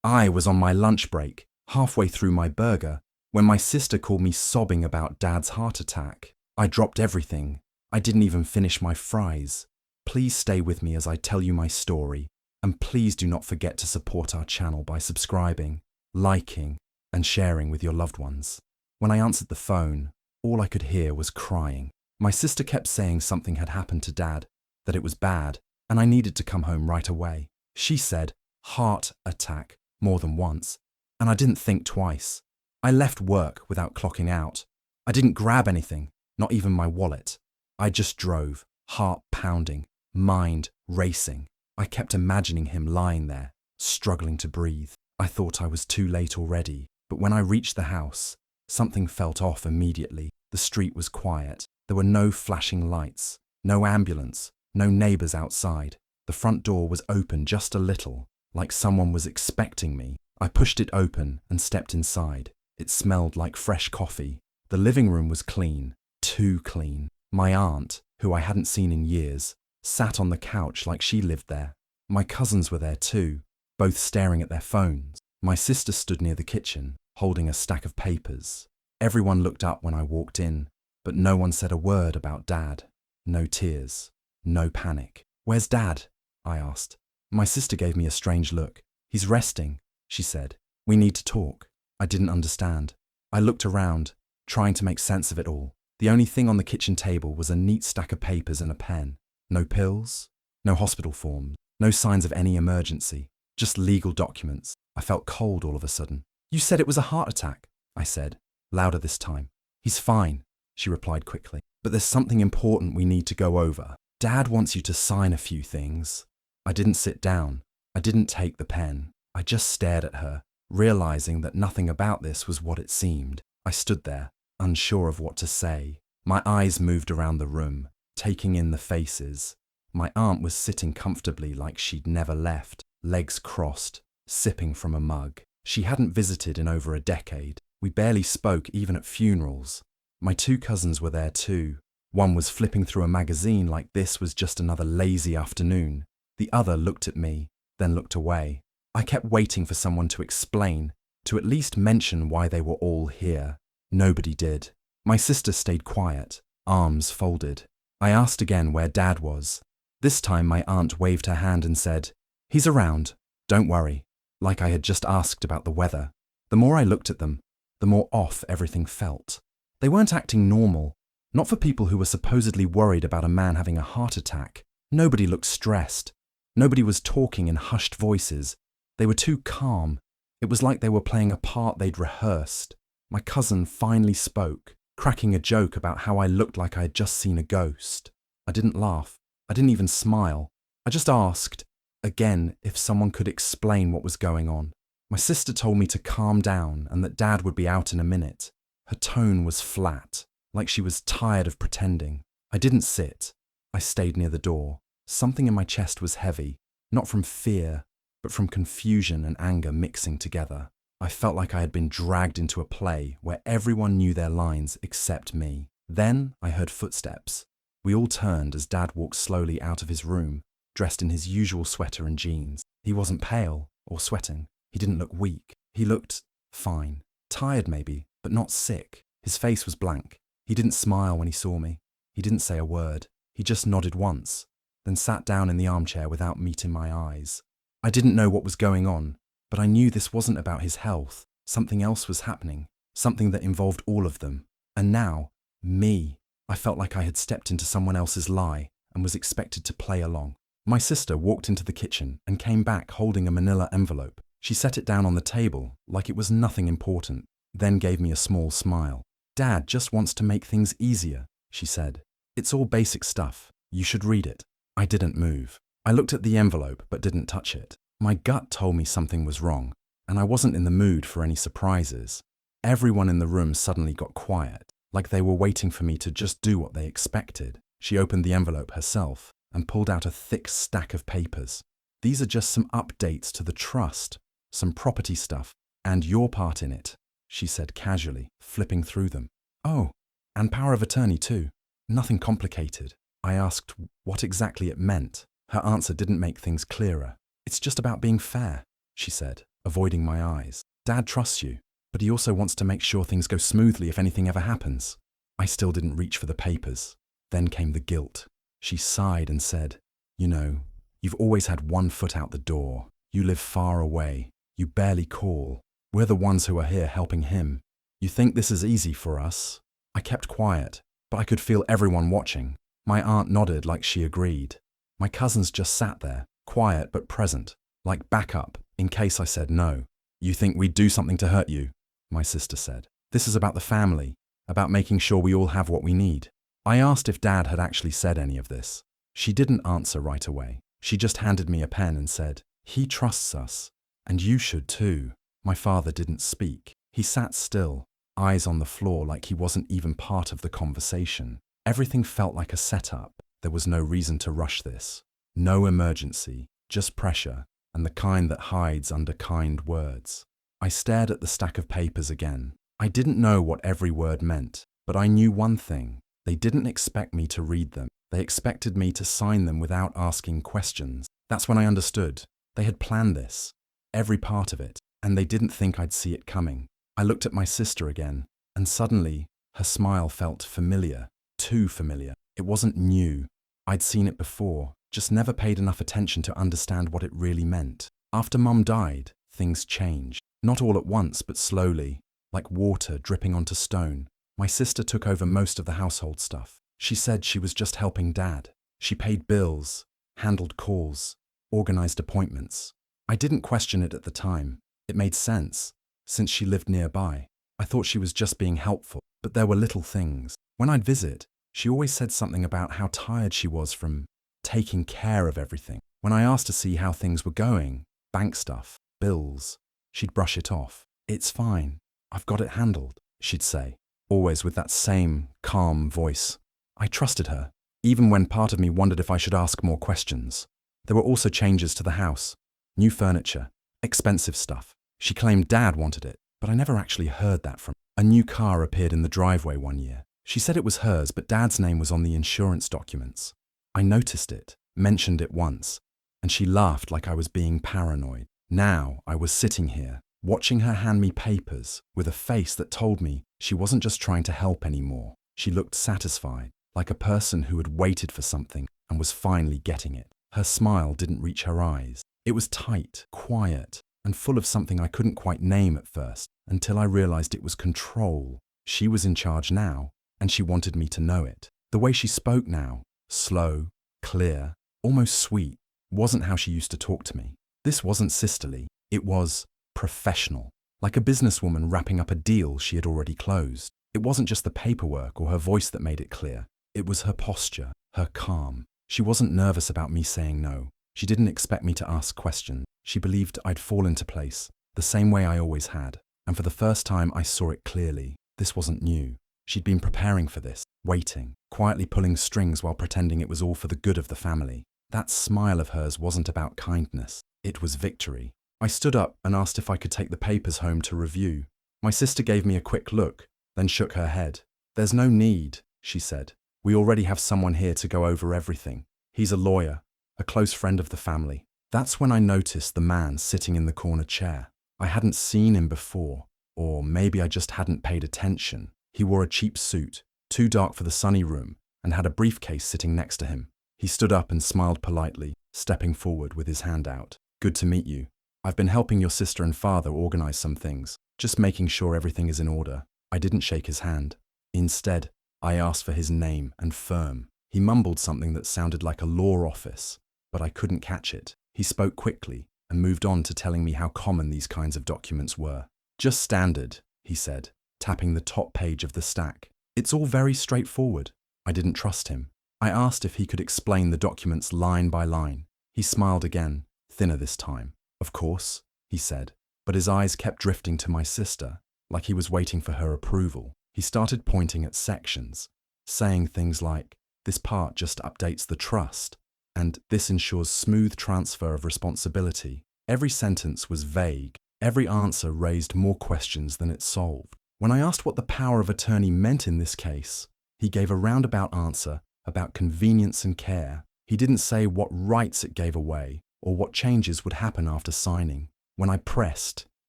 I was on my lunch break, halfway through my burger, when my sister called me sobbing about Dad's heart attack. I dropped everything. I didn't even finish my fries. Please stay with me as I tell you my story, and please do not forget to support our channel by subscribing, liking, and sharing with your loved ones. When I answered the phone, all I could hear was crying. My sister kept saying something had happened to Dad, that it was bad, and I needed to come home right away. She said, heart attack, more than once, and I didn't think twice. I left work without clocking out. I didn't grab anything, not even my wallet. I just drove, heart pounding, mind racing. I kept imagining him lying there, struggling to breathe. I thought I was too late already, but when I reached the house, something felt off immediately. The street was quiet. There were no flashing lights, no ambulance, no neighbors outside. The front door was open just a little, like someone was expecting me. I pushed it open and stepped inside. It smelled like fresh coffee. The living room was clean, too clean. My aunt, who I hadn't seen in years, sat on the couch like she lived there. My cousins were there too, both staring at their phones. My sister stood near the kitchen, holding a stack of papers. Everyone looked up when I walked in, but no one said a word about Dad. No tears, no panic. "Where's Dad?" I asked. My sister gave me a strange look. "He's resting," she said. "We need to talk." I didn't understand. I looked around, trying to make sense of it all. The only thing on the kitchen table was a neat stack of papers and a pen. No pills, no hospital forms, no signs of any emergency, just legal documents. I felt cold all of a sudden. "You said it was a heart attack," I said, louder this time. "He's fine," she replied quickly. "But there's something important we need to go over. Dad wants you to sign a few things." I didn't sit down. I didn't take the pen. I just stared at her, realizing that nothing about this was what it seemed. I stood there, unsure of what to say. My eyes moved around the room, taking in the faces. My aunt was sitting comfortably like she'd never left, legs crossed, sipping from a mug. She hadn't visited in over a decade. We barely spoke even at funerals. My two cousins were there too. One was flipping through a magazine like this was just another lazy afternoon. The other looked at me, then looked away. I kept waiting for someone to explain, to at least mention why they were all here. Nobody did. My sister stayed quiet, arms folded. I asked again where Dad was. This time my aunt waved her hand and said, "He's around, don't worry," like I had just asked about the weather. The more I looked at them, the more off everything felt. They weren't acting normal, not for people who were supposedly worried about a man having a heart attack. Nobody looked stressed. Nobody was talking in hushed voices. They were too calm. It was like they were playing a part they'd rehearsed. My cousin finally spoke, cracking a joke about how I looked like I had just seen a ghost. I didn't laugh. I didn't even smile. I just asked, again, if someone could explain what was going on. My sister told me to calm down and that Dad would be out in a minute. Her tone was flat, like she was tired of pretending. I didn't sit. I stayed near the door. Something in my chest was heavy, not from fear, but from confusion and anger mixing together. I felt like I had been dragged into a play where everyone knew their lines except me. Then I heard footsteps. We all turned as Dad walked slowly out of his room, dressed in his usual sweater and jeans. He wasn't pale or sweating. He didn't look weak. He looked fine. Tired maybe, but not sick. His face was blank. He didn't smile when he saw me. He didn't say a word. He just nodded once, then sat down in the armchair without meeting my eyes. I didn't know what was going on, but I knew this wasn't about his health. Something else was happening, something that involved all of them. And now, me. I felt like I had stepped into someone else's lie and was expected to play along. My sister walked into the kitchen and came back holding a manila envelope. She set it down on the table like it was nothing important, then gave me a small smile. "Dad just wants to make things easier," she said. "It's all basic stuff. You should read it." I didn't move. I looked at the envelope but didn't touch it. My gut told me something was wrong, and I wasn't in the mood for any surprises. Everyone in the room suddenly got quiet, like they were waiting for me to just do what they expected. She opened the envelope herself and pulled out a thick stack of papers. "These are just some updates to the trust, some property stuff, and your part in it," she said casually, flipping through them. "Oh, and power of attorney too. Nothing complicated." I asked what exactly it meant. Her answer didn't make things clearer. "It's just about being fair," she said. avoiding my eyes. Dad trusts you, but he also wants to make sure things go smoothly if anything ever happens. I still didn't reach for the papers. Then came the guilt. She sighed and said, "You know, you've always had one foot out the door. You live far away. You barely call. We're the ones who are here helping him. You think this is easy for us?" I kept quiet, but I could feel everyone watching. My aunt nodded like she agreed. My cousins just sat there, quiet but present, like backup in case I said no. "You think we'd do something to hurt you?" my sister said. "This is about the family, about making sure we all have what we need." I asked if Dad had actually said any of this. She didn't answer right away. She just handed me a pen and said, "He trusts us, and you should too." My father didn't speak. He sat still, eyes on the floor like he wasn't even part of the conversation. Everything felt like a setup. There was no reason to rush this. No emergency, just pressure, and the kind that hides under kind words. I stared at the stack of papers again. I didn't know what every word meant, but I knew one thing. They didn't expect me to read them. They expected me to sign them without asking questions. That's when I understood. They had planned this, every part of it, and they didn't think I'd see it coming. I looked at my sister again, and suddenly, her smile felt familiar, too familiar. It wasn't new. I'd seen it before, just never paid enough attention to understand what it really meant. After Mum died, things changed. Not all at once, but slowly, like water dripping onto stone. My sister took over most of the household stuff. She said she was just helping Dad. She paid bills, handled calls, organized appointments. I didn't question it at the time. It made sense, since she lived nearby. I thought she was just being helpful, but there were little things. When I'd visit, she always said something about how tired she was from taking care of everything. When I asked to see how things were going, bank stuff, bills, she'd brush it off. "It's fine. I've got it handled," she'd say, always with that same calm voice. I trusted her, even when part of me wondered if I should ask more questions. There were also changes to the house. New furniture, expensive stuff. She claimed Dad wanted it, but I never actually heard that from her. A new car appeared in the driveway one year. She said it was hers, but Dad's name was on the insurance documents. I noticed it, mentioned it once, and she laughed like I was being paranoid. Now I was sitting here, watching her hand me papers, with a face that told me she wasn't just trying to help anymore. She looked satisfied, like a person who had waited for something and was finally getting it. Her smile didn't reach her eyes. It was tight, quiet, and full of something I couldn't quite name at first, until I realized it was control. She was in charge now, and she wanted me to know it. The way she spoke now, slow, clear, almost sweet, wasn't how she used to talk to me. This wasn't sisterly. It was professional, like a businesswoman wrapping up a deal she had already closed. It wasn't just the paperwork or her voice that made it clear. It was her posture, her calm. She wasn't nervous about me saying no. She didn't expect me to ask questions. She believed I'd fall into place, the same way I always had. And for the first time, I saw it clearly. This wasn't new. She'd been preparing for this, waiting, quietly pulling strings while pretending it was all for the good of the family. That smile of hers wasn't about kindness. It was victory. I stood up and asked if I could take the papers home to review. My sister gave me a quick look, then shook her head. "There's no need," she said. "We already have someone here to go over everything. He's a lawyer, a close friend of the family." That's when I noticed the man sitting in the corner chair. I hadn't seen him before, or maybe I just hadn't paid attention. He wore a cheap suit, too dark for the sunny room, and had a briefcase sitting next to him. He stood up and smiled politely, stepping forward with his hand out. "Good to meet you. I've been helping your sister and father organize some things, just making sure everything is in order." I didn't shake his hand. Instead, I asked for his name and firm. He mumbled something that sounded like a law office, but I couldn't catch it. He spoke quickly and moved on to telling me how common these kinds of documents were. "Just standard," he said, tapping the top page of the stack. "It's all very straightforward." I didn't trust him. I asked if he could explain the documents line by line. He smiled again, thinner this time. "Of course," he said, but his eyes kept drifting to my sister, like he was waiting for her approval. He started pointing at sections, saying things like, "This part just updates the trust," and "this ensures smooth transfer of responsibility." Every sentence was vague. Every answer raised more questions than it solved. When I asked what the power of attorney meant in this case, he gave a roundabout answer about convenience and care. He didn't say what rights it gave away or what changes would happen after signing. When I pressed,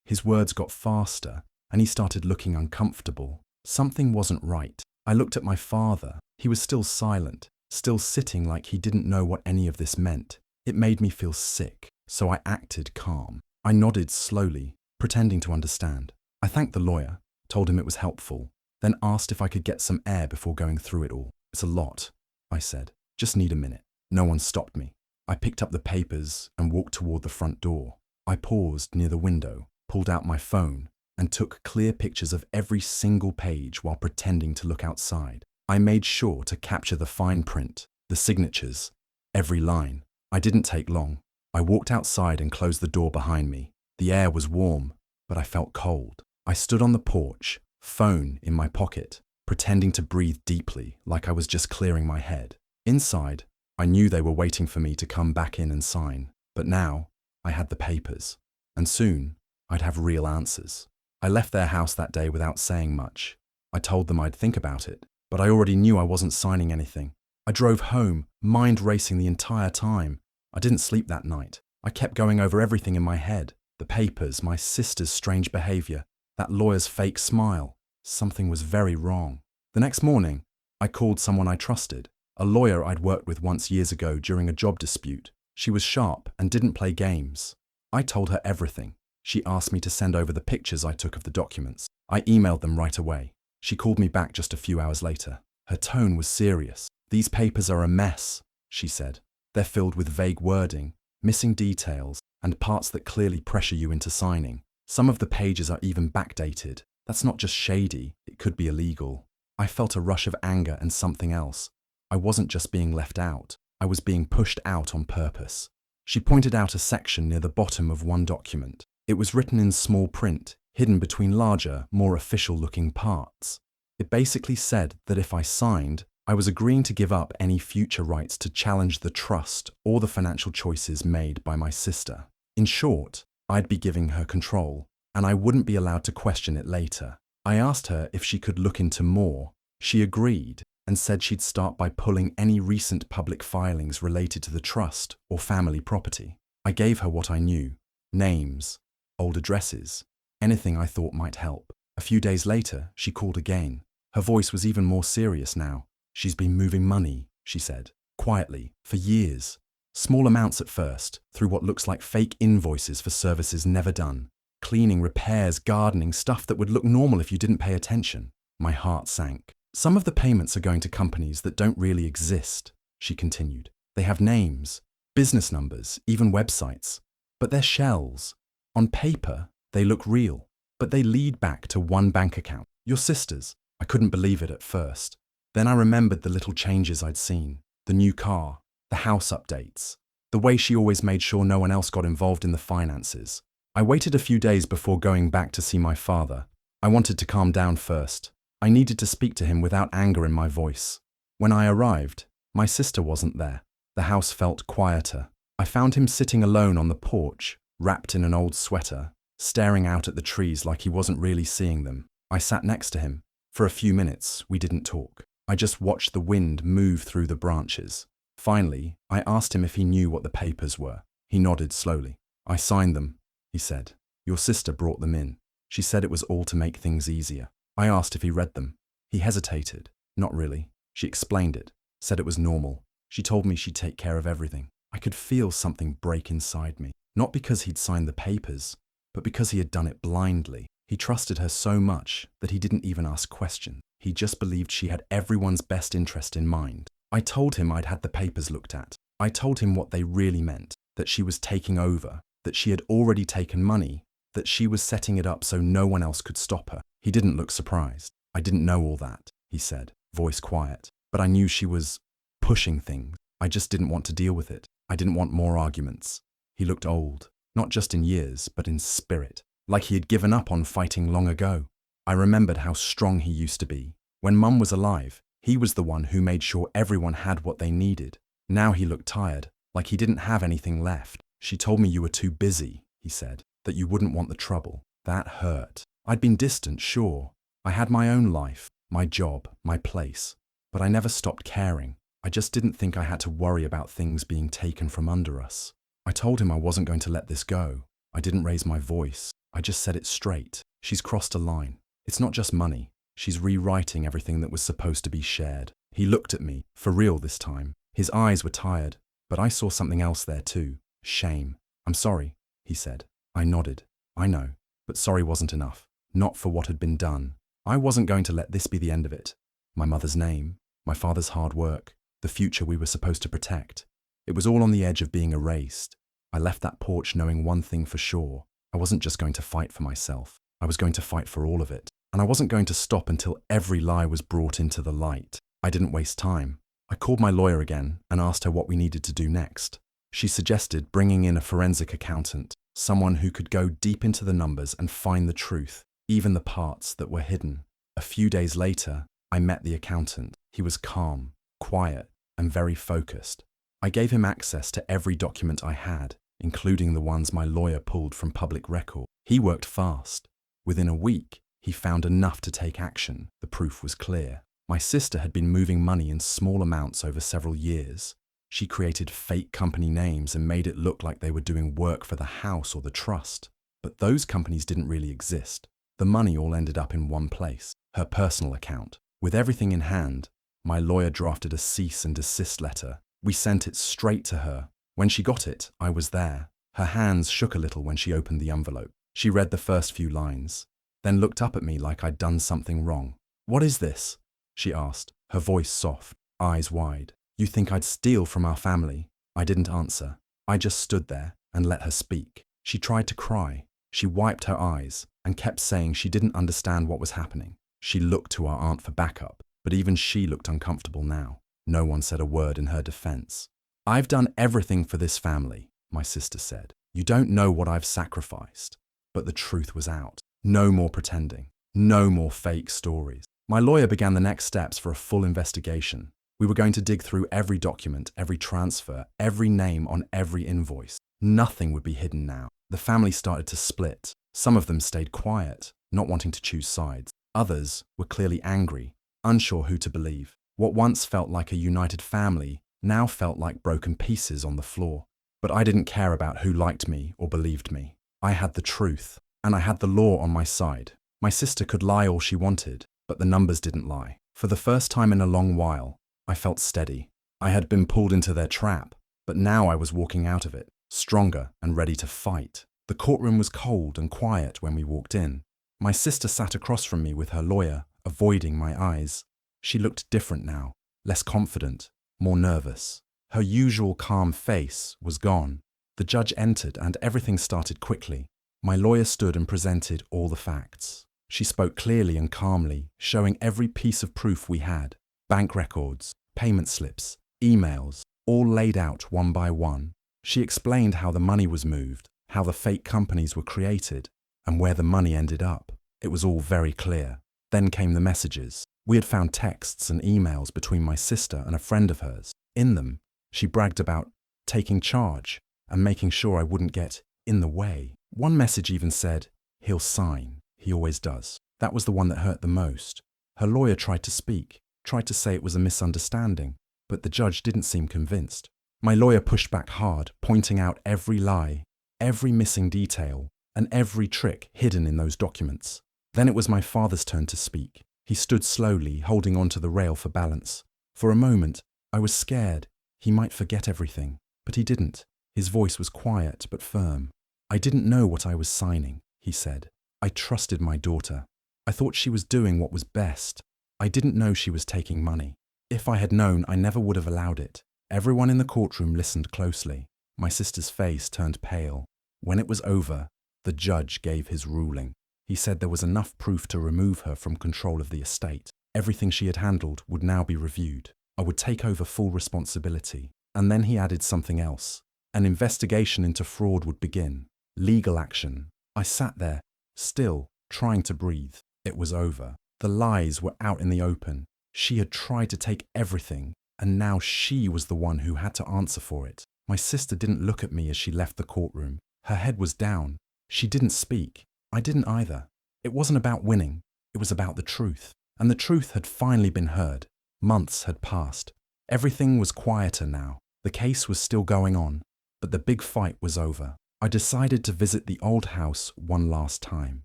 his words got faster, and he started looking uncomfortable. Something wasn't right. I looked at my father. He was still silent, still sitting like he didn't know what any of this meant. It made me feel sick, so I acted calm. I nodded slowly, pretending to understand. I thanked the lawyer, told him it was helpful, then asked if I could get some air before going through it all. It's a lot, I said. Just need a minute. No one stopped me. I picked up the papers and walked toward the front door. I paused near the window, pulled out my phone, and took clear pictures of every single page while pretending to look outside. I made sure to capture the fine print, the signatures, every line. I didn't take long. I walked outside and closed the door behind me. The air was warm, but I felt cold. I stood on the porch, phone in my pocket, pretending to breathe deeply like I was just clearing my head. Inside, I knew they were waiting for me to come back in and sign, but now I had the papers, and soon I'd have real answers. I left their house that day without saying much. I told them I'd think about it, but I already knew I wasn't signing anything. I drove home, mind racing the entire time. I didn't sleep that night. I kept going over everything in my head. The papers, my sister's strange behavior, that lawyer's fake smile. Something was very wrong. The next morning, I called someone I trusted, a lawyer I'd worked with once years ago during a job dispute. She was sharp and didn't play games. I told her everything. She asked me to send over the pictures I took of the documents. I emailed them right away. She called me back just a few hours later. Her tone was serious. "These papers are a mess," she said. "They're filled with vague wording, missing details, and parts that clearly pressure you into signing. Some of the pages are even backdated. That's not just shady, it could be illegal." I felt a rush of anger and something else. I wasn't just being left out. I was being pushed out on purpose. She pointed out a section near the bottom of one document. It was written in small print, hidden between larger, more official-looking parts. It basically said that if I signed, I was agreeing to give up any future rights to challenge the trust or the financial choices made by my sister. In short, I'd be giving her control, and I wouldn't be allowed to question it later. I asked her if she could look into more. She agreed and said she'd start by pulling any recent public filings related to the trust or family property. I gave her what I knew: names, old addresses, anything I thought might help. A few days later, she called again. Her voice was even more serious now. "She's been moving money," she said, quietly, for years. Small amounts at first, through what looks like fake invoices for services never done. Cleaning, repairs, gardening, stuff that would look normal if you didn't pay attention. My heart sank. "Some of the payments are going to companies that don't really exist," she continued. "They have names, business numbers, even websites. But they're shells. On paper, they look real, but they lead back to one bank account, your sister's." I couldn't believe it at first. Then I remembered the little changes I'd seen, the new car, the house updates, the way she always made sure no one else got involved in the finances. I waited a few days before going back to see my father. I wanted to calm down first. I needed to speak to him without anger in my voice. When I arrived, my sister wasn't there. The house felt quieter. I found him sitting alone on the porch, wrapped in an old sweater, staring out at the trees like he wasn't really seeing them. I sat next to him. For a few minutes, we didn't talk. I just watched the wind move through the branches. Finally, I asked him if he knew what the papers were. He nodded slowly. "I signed them," he said. "Your sister brought them in. She said it was all to make things easier." I asked if he read them. He hesitated. "Not really." She explained it, said it was normal. She told me she'd take care of everything. I could feel something break inside me. Not because he'd signed the papers, but because he had done it blindly. He trusted her so much that he didn't even ask questions. He just believed she had everyone's best interest in mind. I told him I'd had the papers looked at. I told him what they really meant, that she was taking over, that she had already taken money, that she was setting it up so no one else could stop her. He didn't look surprised. "I didn't know all that," he said, voice quiet. "But I knew she was pushing things. I just didn't want to deal with it. I didn't want more arguments." He looked old, not just in years, but in spirit, like he had given up on fighting long ago. I remembered how strong he used to be. When Mum was alive, he was the one who made sure everyone had what they needed. Now he looked tired, like he didn't have anything left. "She told me you were too busy," he said, "that you wouldn't want the trouble." That hurt. I'd been distant, sure. I had my own life, my job, my place. But I never stopped caring. I just didn't think I had to worry about things being taken from under us. I told him I wasn't going to let this go. I didn't raise my voice. I just said it straight. She's crossed a line. It's not just money. She's rewriting everything that was supposed to be shared. He looked at me, for real this time. His eyes were tired, but I saw something else there too. Shame. I'm sorry, he said. I nodded. I know, but sorry wasn't enough. Not for what had been done. I wasn't going to let this be the end of it. My mother's name, my father's hard work, the future we were supposed to protect. It was all on the edge of being erased. I left that porch knowing one thing for sure. I wasn't just going to fight for myself. I was going to fight for all of it. And I wasn't going to stop until every lie was brought into the light. I didn't waste time. I called my lawyer again and asked her what we needed to do next. She suggested bringing in a forensic accountant, someone who could go deep into the numbers and find the truth, even the parts that were hidden. A few days later, I met the accountant. He was calm, quiet, and very focused. I gave him access to every document I had, including the ones my lawyer pulled from public record. He worked fast. Within a week, he found enough to take action. The proof was clear. My sister had been moving money in small amounts over several years. She created fake company names and made it look like they were doing work for the house or the trust. But those companies didn't really exist. The money all ended up in one place, her personal account. With everything in hand, my lawyer drafted a cease and desist letter. We sent it straight to her. When she got it, I was there. Her hands shook a little when she opened the envelope. She read the first few lines, then looked up at me like I'd done something wrong. "What is this?" she asked, her voice soft, eyes wide. "You think I'd steal from our family?" I didn't answer. I just stood there and let her speak. She tried to cry. She wiped her eyes and kept saying she didn't understand what was happening. She looked to our aunt for backup, but even she looked uncomfortable now. No one said a word in her defense. "I've done everything for this family," my sister said. "You don't know what I've sacrificed." But the truth was out. No more pretending. No more fake stories. My lawyer began the next steps for a full investigation. We were going to dig through every document, every transfer, every name on every invoice. Nothing would be hidden now. The family started to split. Some of them stayed quiet, not wanting to choose sides. Others were clearly angry, unsure who to believe. What once felt like a united family now felt like broken pieces on the floor. But I didn't care about who liked me or believed me. I had the truth, and I had the law on my side. My sister could lie all she wanted, but the numbers didn't lie. For the first time in a long while, I felt steady. I had been pulled into their trap, but now I was walking out of it, stronger and ready to fight. The courtroom was cold and quiet when we walked in. My sister sat across from me with her lawyer, avoiding my eyes. She looked different now, less confident, more nervous. Her usual calm face was gone. The judge entered and everything started quickly. My lawyer stood and presented all the facts. She spoke clearly and calmly, showing every piece of proof we had. Bank records, payment slips, emails, all laid out one by one. She explained how the money was moved, how the fake companies were created, and where the money ended up. It was all very clear. Then came the messages. We had found texts and emails between my sister and a friend of hers. In them, she bragged about taking charge and making sure I wouldn't get in the way. One message even said, "He'll sign. He always does." That was the one that hurt the most. Her lawyer tried to speak, tried to say it was a misunderstanding, but the judge didn't seem convinced. My lawyer pushed back hard, pointing out every lie, every missing detail, and every trick hidden in those documents. Then it was my father's turn to speak. He stood slowly, holding onto the rail for balance. For a moment, I was scared. He might forget everything, but he didn't. His voice was quiet but firm. "I didn't know what I was signing," he said. "I trusted my daughter. I thought she was doing what was best. I didn't know she was taking money. If I had known, I never would have allowed it." Everyone in the courtroom listened closely. My sister's face turned pale. When it was over, the judge gave his ruling. He said there was enough proof to remove her from control of the estate. Everything she had handled would now be reviewed. I would take over full responsibility. And then he added something else. An investigation into fraud would begin. Legal action. I sat there, still, trying to breathe. It was over. The lies were out in the open. She had tried to take everything, and now she was the one who had to answer for it. My sister didn't look at me as she left the courtroom. Her head was down. She didn't speak. I didn't either. It wasn't about winning. It was about the truth. And the truth had finally been heard. Months had passed. Everything was quieter now. The case was still going on, but the big fight was over. I decided to visit the old house one last time.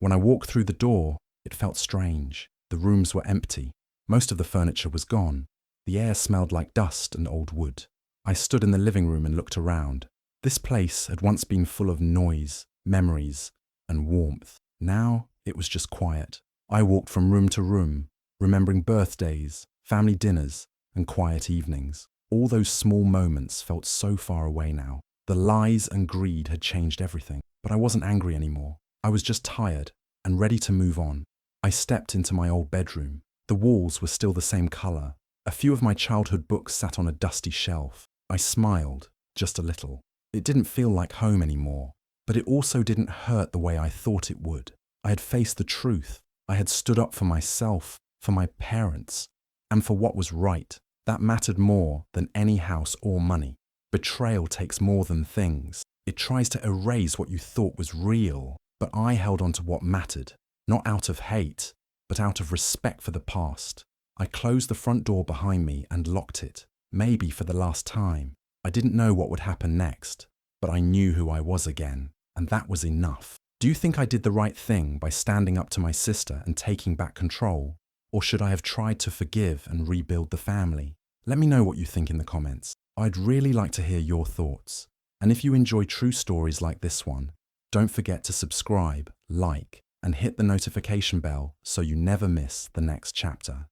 When I walked through the door, it felt strange. The rooms were empty. Most of the furniture was gone. The air smelled like dust and old wood. I stood in the living room and looked around. This place had once been full of noise, memories, and warmth. Now it was just quiet. I walked from room to room, remembering birthdays, family dinners, and quiet evenings. All those small moments felt so far away now. The lies and greed had changed everything, but I wasn't angry anymore. I was just tired and ready to move on. I stepped into my old bedroom. The walls were still the same color. A few of my childhood books sat on a dusty shelf. I smiled, just a little. It didn't feel like home anymore, but it also didn't hurt the way I thought it would. I had faced the truth. I had stood up for myself, for my parents, and for what was right. That mattered more than any house or money. Betrayal takes more than things. It tries to erase what you thought was real, but I held on to what mattered, not out of hate, but out of respect for the past. I closed the front door behind me and locked it, maybe for the last time. I didn't know what would happen next, but I knew who I was again, and that was enough. Do you think I did the right thing by standing up to my sister and taking back control? Or should I have tried to forgive and rebuild the family? Let me know what you think in the comments. I'd really like to hear your thoughts. And if you enjoy true stories like this one, don't forget to subscribe, like, and hit the notification bell so you never miss the next chapter.